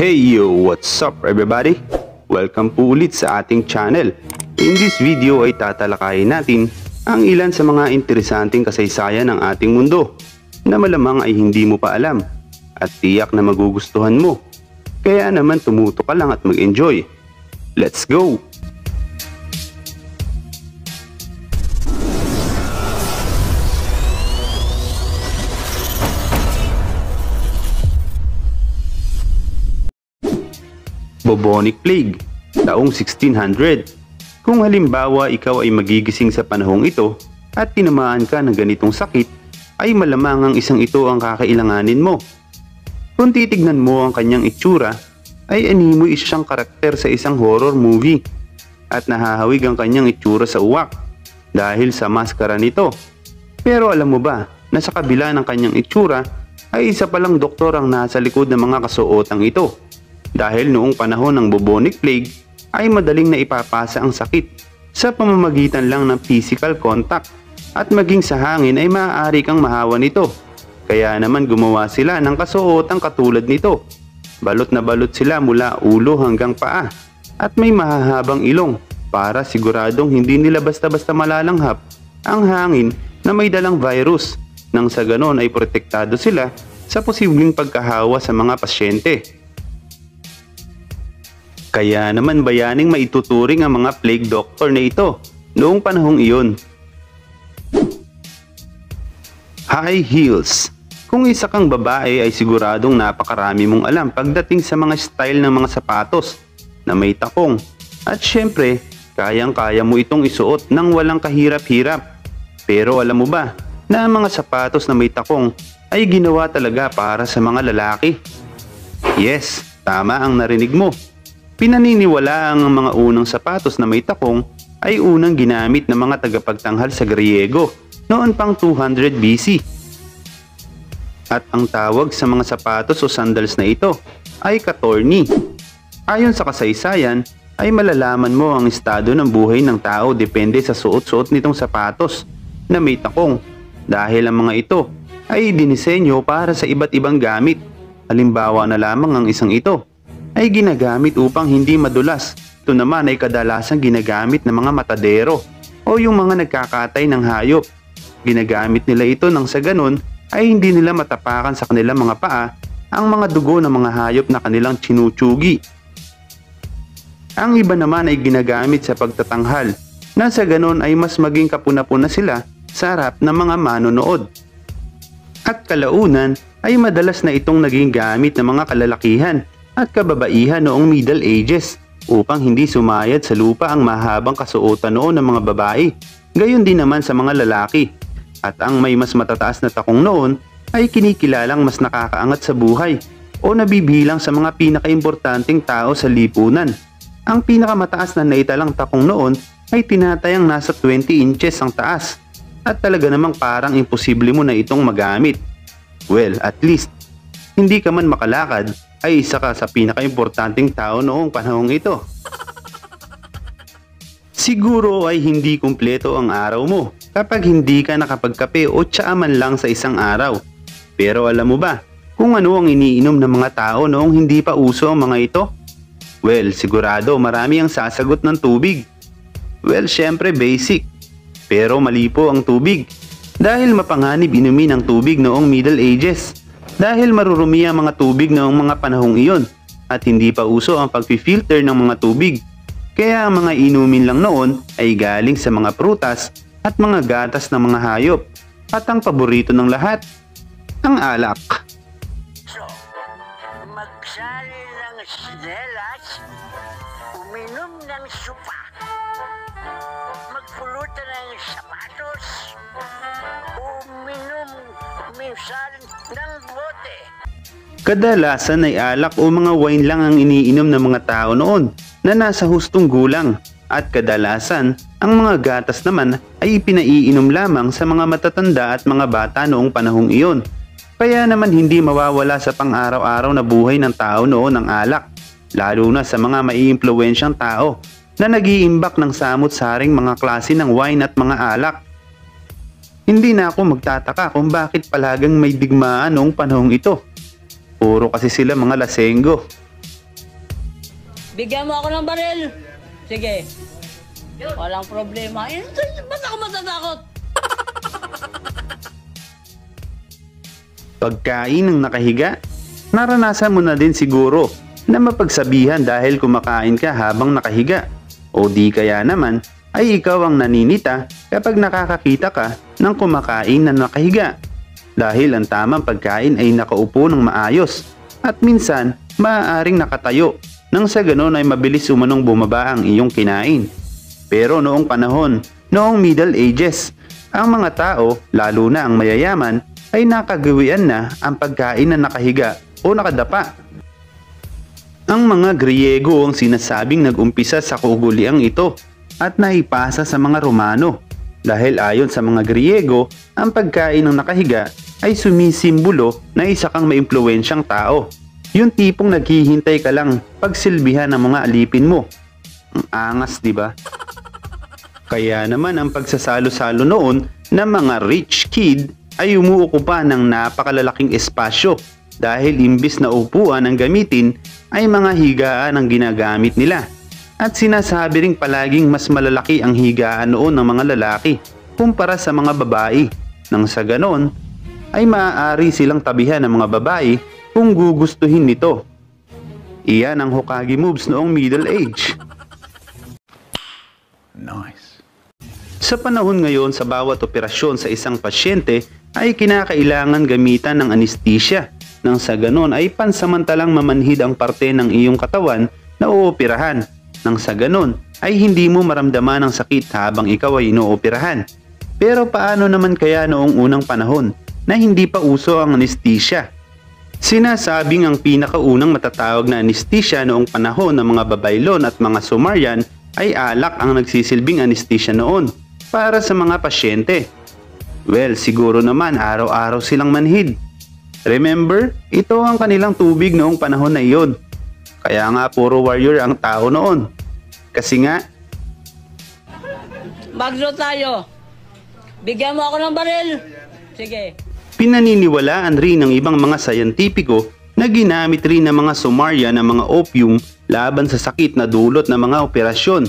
Hey yo, what's up everybody? Welcome po ulit sa ating channel. In this video ay tatalakayin natin ang ilan sa mga interesanteng kasaysayan ng ating mundo na malamang ay hindi mo pa alam at tiyak na magugustuhan mo. Kaya naman tumuto ka lang at mag-enjoy. Let's go! Bubonic Plague, taong 1600. Kung halimbawa ikaw ay magigising sa panahong ito at tinamaan ka ng ganitong sakit, ay malamang ang isang ito ang kakailanganin mo. Kung titignan mo ang kanyang itsura, ay animoy siyang karakter sa isang horror movie at nahahawig ang kanyang itsura sa uwak dahil sa maskara nito. Pero alam mo ba na sa kabila ng kanyang itsura ay isa palang doktor ang nasa likod ng mga kasuotang ito? Dahil noong panahon ng bubonic plague ay madaling na ipapasa ang sakit sa pamamagitan lang ng physical contact at maging sa hangin ay maaari kang mahawa nito. Kaya naman gumawa sila ng kasuotang katulad nito. Balot na balot sila mula ulo hanggang paa at may mahahabang ilong para siguradong hindi nila basta-basta malalanghap ang hangin na may dalang virus nang sa ganon ay protektado sila sa posibleng pagkahawa sa mga pasyente. Kaya naman bayaning maituturing ang mga plague doctor na ito noong panahong iyon. High heels. Kung isa kang babae ay siguradong napakarami mong alam pagdating sa mga style ng mga sapatos na may takong. At syempre, kayang-kaya mo itong isuot nang walang kahirap-hirap. Pero alam mo ba na ang mga sapatos na may takong ay ginawa talaga para sa mga lalaki? Yes, tama ang narinig mo. Pinaniniwala ang mga unang sapatos na may takong ay unang ginamit ng mga tagapagtanghal sa Griego noon pang 200 BC. At ang tawag sa mga sapatos o sandals na ito ay katorni. Ayon sa kasaysayan ay malalaman mo ang estado ng buhay ng tao depende sa suot-suot nitong sapatos na may takong dahil ang mga ito ay dinisenyo para sa iba't ibang gamit. Halimbawa na lamang ang isang ito ay ginagamit upang hindi madulas. Ito naman ay kadalasang ginagamit ng mga matadero o yung mga nagkakatay ng hayop. Ginagamit nila ito nang sa ganun ay hindi nila matapakan sa kanilang mga paa ang mga dugo ng mga hayop na kanilang tinutsugi. Ang iba naman ay ginagamit sa pagtatanghal na sa ganun ay mas maging kapuna-puna sila sa harap ng mga manonood. At kalaunan ay madalas na itong naging gamit ng mga kalalakihan at kababaihan noong Middle Ages upang hindi sumayad sa lupa ang mahabang kasuotan noon ng mga babae. Gayon din naman sa mga lalaki. At ang may mas matataas na takong noon ay kinikilalang mas nakakaangat sa buhay o nabibilang sa mga pinakaimportanteng tao sa lipunan. Ang pinakamataas na naitalang takong noon ay tinatayang nasa 20 inches ang taas at talaga namang parang imposible mo na itong magamit. Well, at least hindi ka man makalakad ay isa ka sa pinaka-importanting tao noong panahong ito. Siguro ay hindi kumpleto ang araw mo kapag hindi ka nakapagkape o tsaa man lang sa isang araw. Pero alam mo ba kung ano ang iniinom ng mga tao noong hindi pa uso ang mga ito? Well, sigurado marami ang sasagot ng tubig. Well, syempre basic. Pero mali po ang tubig. Dahil mapanganib inumin ang tubig noong Middle Ages. Dahil marurumi ang mga tubig noong mga panahong iyon at hindi pa uso ang pag-filter ng mga tubig. Kaya ang mga inumin lang noon ay galing sa mga prutas at mga gatas ng mga hayop. At ang paborito ng lahat, ang alak. So, magsali ng sinelas, uminom ng supa, magpulutan ng sapatos, uminom minsan ng bote. Kadalasan ay alak o mga wine lang ang iniinom ng mga tao noon na nasa hustong gulang at kadalasan ang mga gatas naman ay pinaiinom lamang sa mga matatanda at mga bata noong panahong iyon. Kaya naman hindi mawawala sa pang-araw-araw na buhay ng tao noon ang alak, lalo na sa mga maiimpluwensyang tao na nag-iimbak ng samut-saring mga klase ng wine at mga alak. Hindi na ako magtataka kung bakit palagang may digmaan noong panahong ito. Puro kasi sila mga lasenggo. Bigyan mo ako ng baril. Sige. Walang problema. Ba't ako matatakot? Pagkain ng nakahiga, naranasan mo na din siguro na mapagsabihan dahil kumakain ka habang nakahiga. O di kaya naman ay ikaw ang naninita kapag nakakakita ka ng kumakain na nakahiga. Dahil ang tamang pagkain ay nakaupo ng maayos at minsan maaaring nakatayo nang sa ganon ay mabilis umanong bumaba ang iyong kinain. Pero noong panahon, noong Middle Ages, ang mga tao, lalo na ang mayayaman, ay nakagawian na ang pagkain na nakahiga o nakadapa. Ang mga Griego ang sinasabing nag-umpisa sa kaugaliang ito at naipasa sa mga Romano. Dahil ayon sa mga Griego, ang pagkain ng nakahiga ay sumisimbolo na isa kang maimpluwensyang tao. Yung tipong naghihintay ka lang pagsilbihan ng mga alipin mo. Ang angas, di ba? Kaya naman ang pagsasalo-salo noon ng mga rich kid ay umuukupa ng napakalalaking espasyo dahil imbis na upuan ang gamitin ay mga higaan ang ginagamit nila. At sinasabi ring palaging mas malalaki ang higaan noon ng mga lalaki kumpara sa mga babae. Nang sa ganon ay maaari silang tabihan ng mga babae kung gugustuhin nito. Iyan ang Hokage moves noong Middle Age. Nice. Sa panahon ngayon, sa bawat operasyon sa isang pasyente ay kinakailangan gamitan ng anesthesia. Nang sa ganon ay pansamantalang mamanhid ang parte ng iyong katawan na uoperahan. Nang sa ganon ay hindi mo maramdaman ang sakit habang ikaw ay inooperahan. Pero paano naman kaya noong unang panahon na hindi pa uso ang anesthesia? Sinasabing ang pinakaunang matatawag na anesthesia noong panahon ng mga Babaylon at mga Sumerian ay alak ang nagsisilbing anesthesia noon para sa mga pasyente. Well, siguro naman araw-araw silang manhid. Remember, ito ang kanilang tubig noong panahon na iyon. Kaya nga puro warrior ang tao noon. Kasi nga, Maglo tayo. Bigyan mo ako ng baril. Sige. pinaniniwalaan rin ng ibang mga sayantipiko na ginamit rin ng mga Sumerian ang mga opium laban sa sakit na dulot ng mga operasyon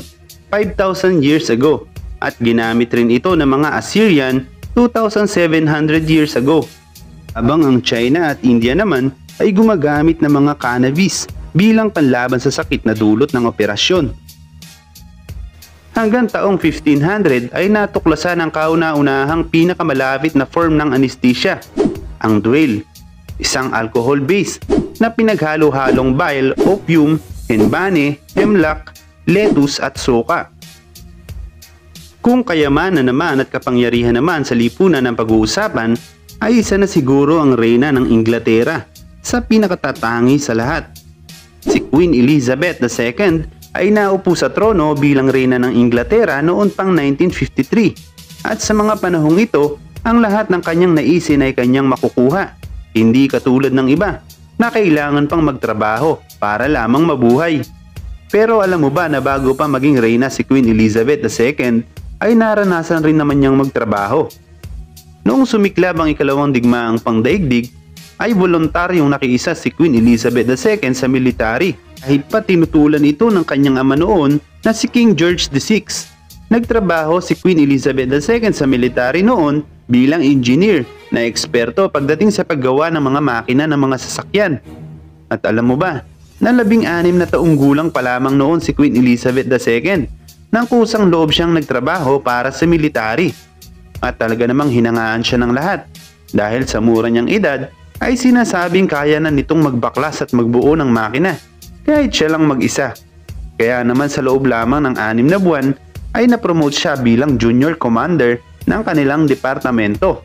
5,000 years ago at ginamit rin ito ng mga Assyrian 2,700 years ago. Habang ang China at India naman ay gumagamit ng mga cannabis bilang panlaban sa sakit na dulot ng operasyon. Hanggang taong 1500 ay natuklasan ang kauna-unahang pinakamalapit na form ng anesthesia, ang Dwell, isang alcohol base na pinaghalo-halong bile, opium, henbane, hemlock, lettuce at soka. Kung kayamanan naman at kapangyarihan naman sa lipunan ng pag-uusapan, ay isa na siguro ang reyna ng Inglaterra sa pinakatatangi sa lahat. Si Queen Elizabeth II ay naupo sa trono bilang reyna ng Inglaterra noon pang 1953 at sa mga panahong ito, ang lahat ng kanyang naisin ay kanyang makukuha. Hindi katulad ng iba na kailangan pang magtrabaho para lamang mabuhay. Pero alam mo ba na bago pa maging reyna si Queen Elizabeth II ay naranasan rin naman niyang magtrabaho. Noong sumiklab ang ikalawang digmaang pangdaigdig, ay voluntaryong nakiisa si Queen Elizabeth II sa military kahit pa tinutulan ito ng kanyang ama noon na si King George VI. Nagtrabaho si Queen Elizabeth II sa military noon bilang engineer na eksperto pagdating sa paggawa ng mga makina ng mga sasakyan. At alam mo ba, na 16 na taong gulang pa lamang noon si Queen Elizabeth II nang kusang loob siyang nagtrabaho para sa military. At talaga namang hinangaan siya ng lahat dahil sa mura niyang edad ay sinasabing kaya na nitong magbaklas at magbuo ng makina kahit siya lang mag-isa. Kaya naman sa loob lamang ng 6 na buwan ay napromote siya bilang junior commander ng kanilang departamento.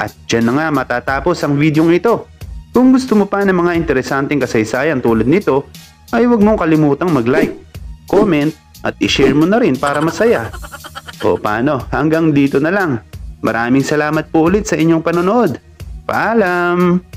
At dyan na nga matatapos ang videong ito. Kung gusto mo pa ng mga interesanteng kasaysayan tulad nito, ay huwag mong kalimutang mag-like, comment, at i-share mo na rin para masaya. O paano, hanggang dito na lang. Maraming salamat po ulit sa inyong panonood. Paalam!